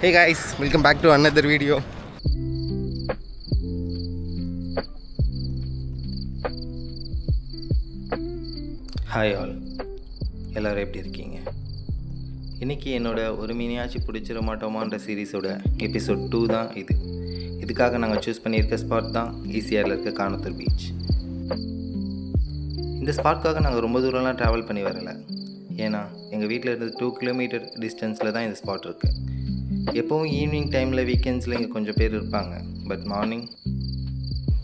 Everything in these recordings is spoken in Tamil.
Hey guys, welcome back to another video. Hi all, எல்லோரும் எப்படி இருக்கீங்க? இன்றைக்கி என்னோட ஒரு மீனியாச்சும் பிடிச்சிட மாட்டோமான்ற சீரீஸோட எபிசோட் 2 தான் இது. இதுக்காக நாங்கள் சூஸ் பண்ணியிருக்க ஸ்பாட் தான் ஈசிஆரில் இருக்க கானத்தூர் பீச். இந்த ஸ்பாட்காக நாங்கள் ரொம்ப தூரம்லாம் ட்ராவல் பண்ணி வரலை. ஏன்னா எங்கள் வீட்டில் இருந்து 2 கிலோமீட்டர் டிஸ்டன்ஸில் தான் இந்த ஸ்பாட் இருக்குது. எப்போவும் ஈவினிங் டைமில் வீக்கெண்ட்ஸில் இங்கே கொஞ்சம் பேர் இருப்பாங்க. பட் மார்னிங்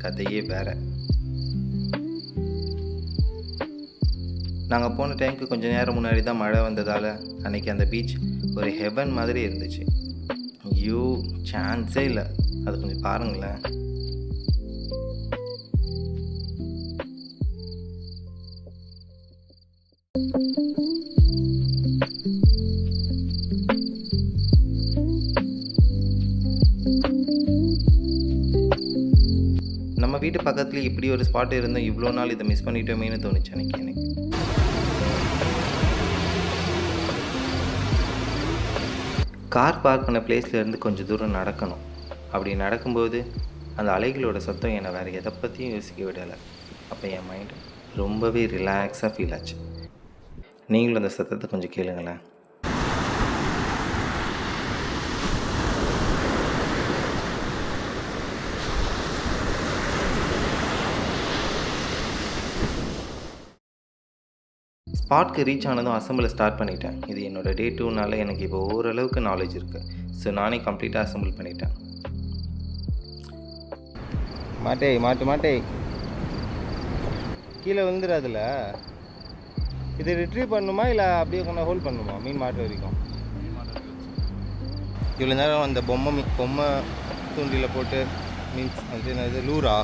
கதையே வேறு. நாங்கள் போன டைமுக்கு கொஞ்சம் நேரம் முன்னாடி தான் மழை வந்ததால் அன்றைக்கி அந்த பீச் ஒரு ஹெவன் மாதிரி இருந்துச்சு. ஐயோ, சான்ஸே இல்லை. அது கொஞ்சம் பாருங்களேன். நம்ம வீட்டு பக்கத்துலேயே இப்படி ஒரு ஸ்பாட் இருந்தோம், இவ்வளோ நாள் இதை மிஸ் பண்ணிட்டோமேனு தோணுச்சு அன்றைக்கி எனக்கு. கார் பார்க் பண்ண பிளேஸ்லேருந்து கொஞ்சம் தூரம் நடக்கணும். அப்படி நடக்கும்போது அந்த அலைகளோட சத்தம் என்னை வேறு எதை பற்றியும் யோசிக்க விடலை. அப்போ என் மைண்டு ரொம்பவே ரிலாக்ஸாக ஃபீல் ஆச்சு. நீங்களும் அந்த சத்தத்தை கொஞ்சம் கேளுங்களேன். ஸ்பாட்க்கு ரீச் ஆனதும் அசம்பிளை ஸ்டார்ட் பண்ணிட்டேன். இது என்னோடய டே 2னால எனக்கு இப்போ ஓரளவுக்கு நாலேஜ் இருக்குது. ஸோ நானே கம்ப்ளீட்டாக அசம்பிள் பண்ணிட்டேன். மாட்டே கீழே வந்துடாதுல. இது ரிட்ரீவ் பண்ணணுமா இல்லை அப்படியே கொஞ்சம் ஹோல்ட் பண்ணணுமா? மீன் மாட்டு வரைக்கும் இவ்வளோ நேரம் அந்த பொம்மை தூண்டியில் போட்டு மீன்ஸ் அது என்னது லூரா,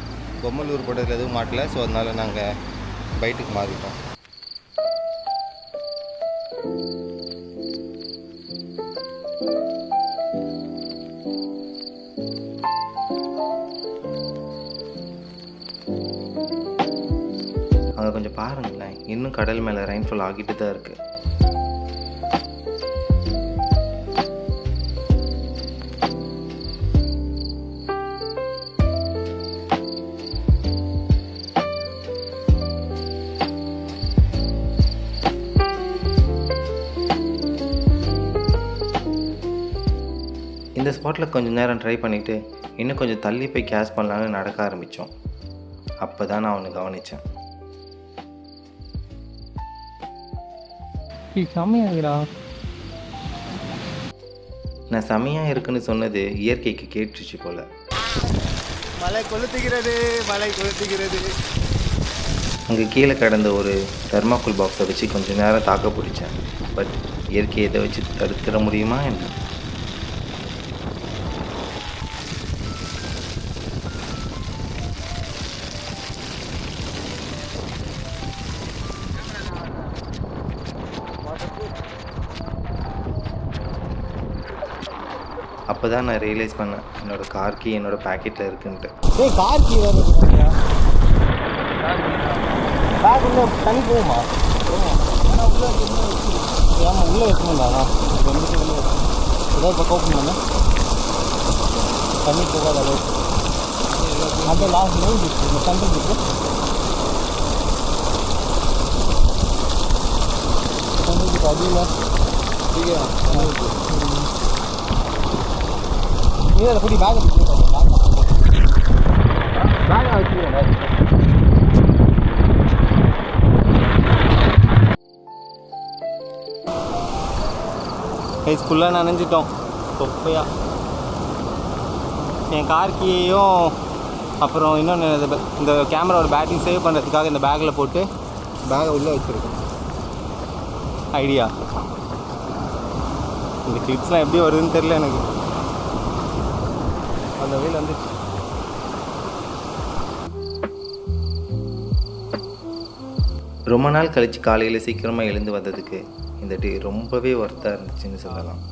பொம்மை லூர் போட்டதில் எதுவும் மாட்டலை. ஸோ அதனால் நாங்கள் பைட்டுக்கு மாறிட்டோம். அங்கே கொஞ்சம் பாருங்களேன், இன்னும் கடல் மேலே ரெயின்ஃபால் ஆகிட்டு தான் இருக்குது. இந்த ஸ்பாட்டில் கொஞ்சம் நேரம் ட்ரை பண்ணிவிட்டு இன்னும் கொஞ்சம் தள்ளி போய் கேஷ் பண்ணலான்னு நடக்க ஆரம்பித்தோம். அப்போ தான் நான் அவனை கவனித்தேன். செம்மையாகிறா. நான் செம்மையாக இருக்குன்னு சொன்னது இயற்கைக்கு கேட்டுச்சு போல். மழை கொளுத்துகிறது. அங்கே கீழே கிடந்த ஒரு தெர்மாக்கோல் பாக்ஸை வச்சு கொஞ்சம் நேரம் தாக்க பிடிச்சேன். பட் இயற்கையை இதை வச்சு தடுத்துட முடியுமா என்ன? அப்போ தான் நான் ரியலைஸ் பண்ணேன் என்னோடய கார் கீ என்னோடய பேக்கெட்டில் இருக்குன்ட்டு. கார் கீ வேறு பேக் உள்ள தண்ணி போகுமா? ஆமாம், உள்ளே வைக்கணும்டா. ஏதாவது இப்போ ஓப்பன் பண்ண தண்ணி போகாத அளவுக்கு அந்த லாஸ்ட் நோய் இருக்கு. இந்த சென்ட்ரல் இருக்கு. சென்ட்ரலுக்கு அடியில் நீ அதை கூட்டி பேக்கை பேக்கை வச்சுக்கிறேன். ஃபுல்லாக நனைஞ்சிட்டோம் தொப்பையா. என் கார் கீயையும் அப்புறம் இன்னொன்று இந்த கேமராவோட பேட்டரி சேவ் பண்ணுறதுக்காக இந்த பேக்கில் போட்டு பேக்கை உள்ளே வச்சுருக்கேன். ஐடியா இந்த கிளிப்ஸ்லாம் எப்படி வருதுன்னு தெரியல எனக்கு. அந்த வகையில் வந்து ரொம்ப நாள் கழித்து காலையில் சீக்கிரமாக எழுந்து வந்ததுக்கு இந்த டே ரொம்பவே ஒர்த்தாக இருந்துச்சுன்னு சொல்லலாம்.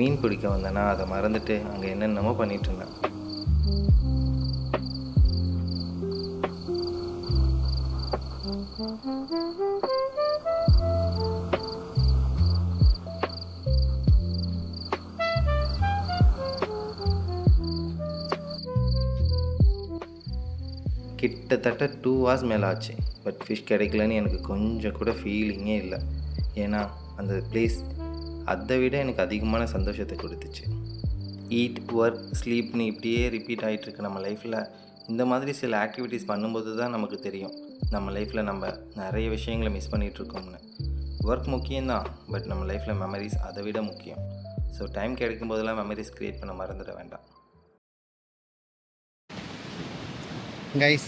மீன் பிடிக்க வந்தேன்னா அதை மறந்துட்டு அங்கே என்னென்னமோ பண்ணிகிட்டு இருந்தேன். கிட்டத்தட்ட 2 hours மேலே ஆச்சு. பட் ஃபிஷ் கிடைக்கலன்னு எனக்கு கொஞ்சம் கூட ஃபீலிங்கே இல்லை. ஏன்னா அந்த பிளேஸ் அதை விட எனக்கு அதிகமான சந்தோஷத்தை கொடுத்துச்சு. ஈட், ஒர்க், ஸ்லீப்னு இப்படியே ரிப்பீட் ஆகிட்டுருக்கு நம்ம லைஃப்பில். இந்த மாதிரி சில ஆக்டிவிட்டீஸ் பண்ணும்போது தான் நமக்கு தெரியும் நம்ம லைஃப்பில் நம்ம நிறைய விஷயங்களை மிஸ் பண்ணிகிட்ருக்கோம்னு. ஒர்க் முக்கியம்தான், பட் நம்ம லைஃப்பில் மெமரிஸ் அதை விட முக்கியம். ஸோ டைம் கிடைக்கும் போதெல்லாம் மெமரிஸ் க்ரியேட் பண்ண மறந்துட வேண்டாம். கைஸ்,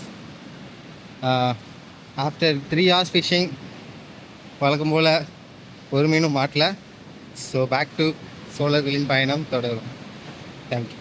ஆஃப்டர் 3 hours ஃபிஷ்ஷிங் வழக்கம் போல் ஒரு மீனும் மாட்டல. ஸோ பேக் டு சோழர்களின் பயணம் தொடரும். தேங்க்யூ.